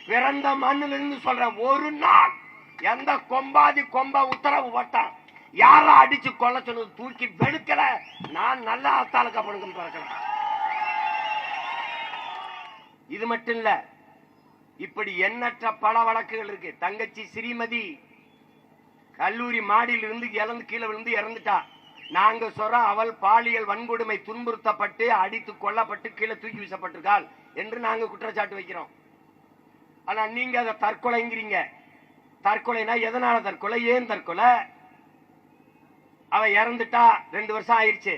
பிறந்த மண்ணிலிருந்து சொல்ற ஒரு நாள் எந்த கொம்பாதி கொம்ப உத்தரவு போட்டான் யாரா அடிச்சு கொல்ல சொன்னது தூக்கி வெளுக்கல. நான் நல்ல ஆத்தாளுக்கு பணக்கம் பிறக்கிறேன். இது மட்டும் இல்ல, இப்படி எண்ணற்ற பல வழக்குகள் இருக்கு. தங்கச்சி ஸ்ரீமதி கல்லூரி மாடியில் இருந்து கீழே விழுந்து இறந்துட்டா. நாங்க சொல்ற அவள் பாலியல் வன்கொடுமை துன்புறுத்தப்பட்டு அடித்து கொல்லப்பட்டு கீழே தூக்கி வீசப்பட்டிருக்காள் என்று நாங்க குற்றச்சாட்டு வைக்கிறோம். ஆனா நீங்க அதை தற்கொலைங்கிறீங்க. தற்கொலைனா எதனால தற்கொலை, ஏன் தற்கொலை? அவ இறந்துட்டா 2 வருஷம் ஆயிடுச்சு.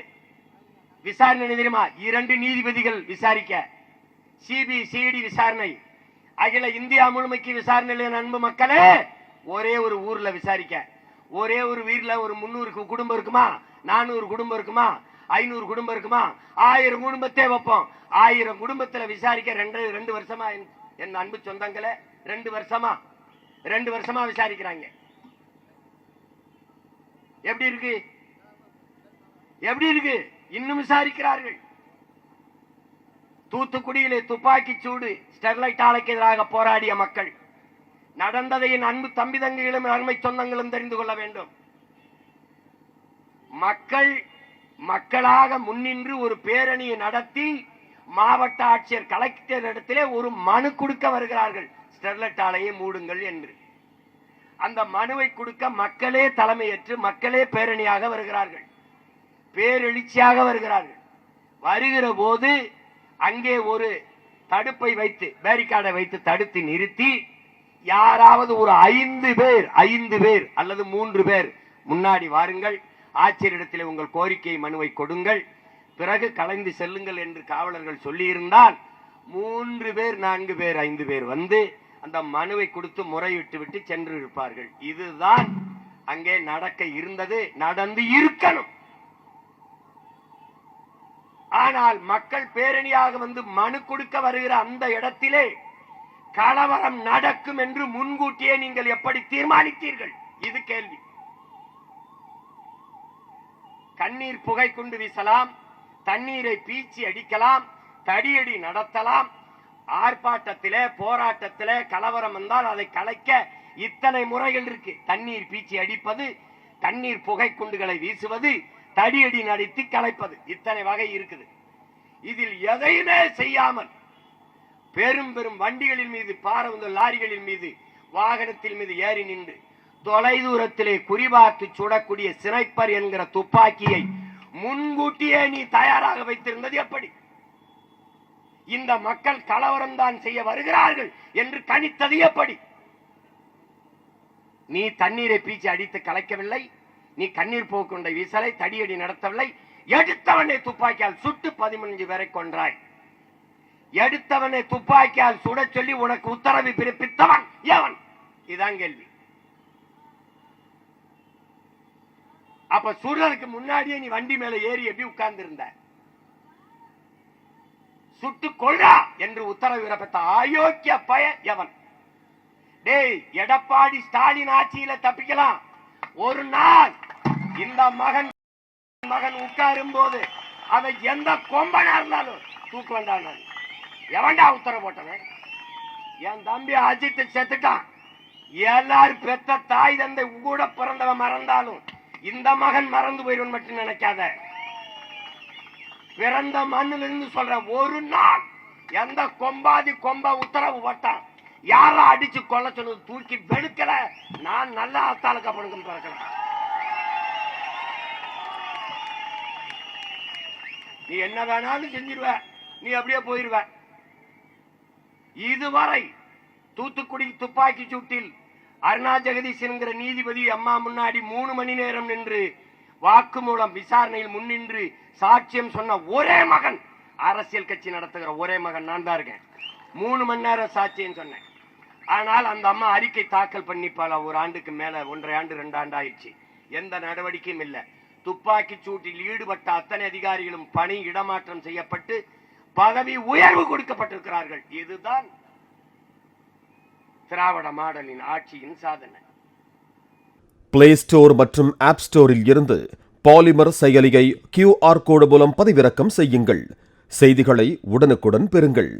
விசாரணை தெரியுமா? 2 நீதிபதிகள் விசாரிக்க, சிபிசிஐடி விசாரணை, அகில இந்தியா முழுமைக்கு விசாரணை. அன்பு மக்களே, ஒரே ஒரு ஊர்ல விசாரிக்க, ஒரே ஒரு வீட்டுல ஒரு 300 குடும்பம் இருக்குமா, 400 குடும்பம் இருக்குமா, 500 குடும்பம் இருக்குமா, 1000 குடும்பத்தை வைப்போம். 1000 குடும்பத்துல விசாரிக்க 2 வருஷமா. என் அன்பு சொந்தங்களே, 2 வருஷமா விசாரிக்கிறாங்க. எப்படி இருக்கு? எப்படி இருக்கு? இன்னும் விசாரிக்கிறார்கள். தூத்துக்குடியிலே துப்பாக்கி சூடு, ஸ்டெர்லைட் ஆலைக்கு எதிராக போராடிய மக்கள், நடந்ததை என் அன்பு தம்பி தங்கைகளும் அருமை சொந்தங்களும் தெரிந்து கொள்ள வேண்டும். மக்களாக முன்னின்று ஒரு பேரணியை நடத்தி மாவட்ட ஆட்சியர் கலெக்டர் இடத்திலே ஒரு மனு கொடுக்க வருகிறார்கள், ஸ்டெர்லைட் ஆலையை மூடுங்கள் என்று. அந்த மனுவை கொடுக்க மக்களே தலைமையேற்று மக்களே பேரணியாக வருகிறார்கள், பேரெழுச்சியாக வருகிறார்கள். வருகிற போது அங்கே ஒரு தடுப்பை வைத்து, பேரிகார்டை வைத்து தடுத்து நிறுத்தி, யாராவது ஒரு 5 பேர் அல்லது 3 பேர் முன்னாடி வாருங்கள், ஆட்சியரிடத்தில் உங்கள் கோரிக்கை மனுவை கொடுங்கள், பிறகு கலைந்து செல்லுங்கள் என்று காவலர்கள் சொல்லி இருந்தால் 3 பேர் 4 பேர் 5 பேர் வந்து அந்த மனுவை கொடுத்து முறையிட்டு விட்டு சென்று இருப்பார்கள். இதுதான் அங்கே நடக்க இருந்தது, நடந்து இருக்கணும். ஆனால் மக்கள் பேரணியாக வந்து மனு கொடுக்க வருகிற அந்த இடத்திலே கலவரம் நடக்கும் என்று முன்கூட்டியே நீங்கள் எப்படி தீர்மானித்தீர்கள்? இது கேள்வி. கண்ணீர் புகை கொண்டு வீசலாம், தண்ணீரை பீச்சி அடிக்கலாம், தடியடி நடத்தலாம். ஆர்ப்பாட்டத்திலே போராட்டத்திலே கலவரம் வந்தால் அதை கலைக்க இத்தனை முறைகள் இருக்கு. தண்ணீர் பீச்சி அடிப்பது, தண்ணீர் புகை குண்டுகளை வீசுவது, தடியடி நடத்தி கலைப்பது, இத்தனை வகை இருக்குது. இதில் எதையுமே செய்யாமல் பெரும் பெரும் வண்டிகளின் மீது, பாரவுந்த லாரிகளின் மீது, வாகனத்தின் மீது ஏறி நின்று தொலைதூரத்திலே குறிபார்த்து சுடக்கூடிய ஸ்னைப்பர் என்கிற துப்பாக்கியை முன்கூட்டியே நீ தயாராக வைத்திருந்தது எப்படி? இந்த மக்கள் கலவரம் தான் செய்ய வருகிறார்கள் என்று கணித்தது எப்படி? நீ தண்ணீரை பீச்சி அடித்து கலைக்கவில்லை, நீ கண்ணீர் போக்குண்டை வீசலை, தடியடி நடத்தவில்லை. எடுத்தவனை துப்பாக்கியால் சுட்டு 15 பேரை கொன்றாய். எடுத்தவனை துப்பாக்கியால் சுட சொல்லி உனக்கு உத்தரவு பிறப்பித்தவன் எவன்? இதான் கேள்வி. அப்ப சுடுறதுக்கு முன்னாடியே நீ வண்டி மேல ஏறி எப்படி உட்கார்ந்து இருந்த? சுட்டு கொள்றா என்று உத்தரவு பிறப்பித்த அயோக்கிய பய எவன்? டேய், எடப்பாடி ஸ்டாலின் ஆட்சியில தப்பிக்கலாம். ஒரு நாள் இந்த மகன் உட்காரும் போது அவன் எந்த கொம்பனா இருந்தாலும் தூக்கு வேண்டாம். எவன்டா உத்தரவு போட்டவன்? என் தம்பி அஜித் செத்துட்டான். எல்லாரும் பெத்த தாய் தந்தை கூட பிறந்தவன் மறந்தாலும் இந்த மகன் மறந்து போயிடும் மட்டும் நினைக்காத. பிறந்த மண்ணிலிருந்து சொல்ற ஒரு நாள் எந்த கொம்பாதி கொம்ப உத்தரவு போட்டான் யாரா அடிச்சு கொல்ல சொன்னது தூக்கி வெளுக்கல. நான் நல்ல ஆத்தாளுக்கு பணக்கம் பிறக்கிறேன். நீ என்ன வேணாலும் செஞ்சிருவ, நீ அப்படியே போயிருவ. இதுவரை தூத்துக்குடி துப்பாக்கி சூட்டில் அருணா ஜெகதீஷ் என்கிற நீதிபதி அம்மா முன்னாடி 3 மணி நேரம் நின்று வாக்குமூலம் விசாரணையில் முன்னின்று சாட்சியம் சொன்ன ஒரே மகன், அரசியல் கட்சி நடத்துகிற ஒரே மகன் நான் தான் இருக்கேன். 3 மணி நேரம் சாட்சியம் சொன்னேன். ஆனால் அந்த அம்மா அறிக்கை தாக்கல் பண்ணி பல ஒரு ஆண்டுக்கு மேல 1.5 ஆண்டு 2 ஆண்டு ஆயிடுச்சு. எந்த நடவடிக்கையும் இல்லை. துப்பாக்கி சூட்டில் ஈடுபட்ட அத்தனை அதிகாரிகளும் பணி இடமாற்றம் செய்யப்பட்டு பதவி உயர்வு கொடுக்கப்பட்டிருக்கிறார்கள். இதுதான் திராவிட மாடலின் ஆட்சியின் சாதனை. பிளே ஸ்டோர் மற்றும் ஆப் ஸ்டோரில் இருந்து பாலிமர் செயலியை QR கோடு மூலம் பதிவிறக்கம் செய்யுங்கள். செய்திகளை உடனுக்குடன் பெறுங்கள்.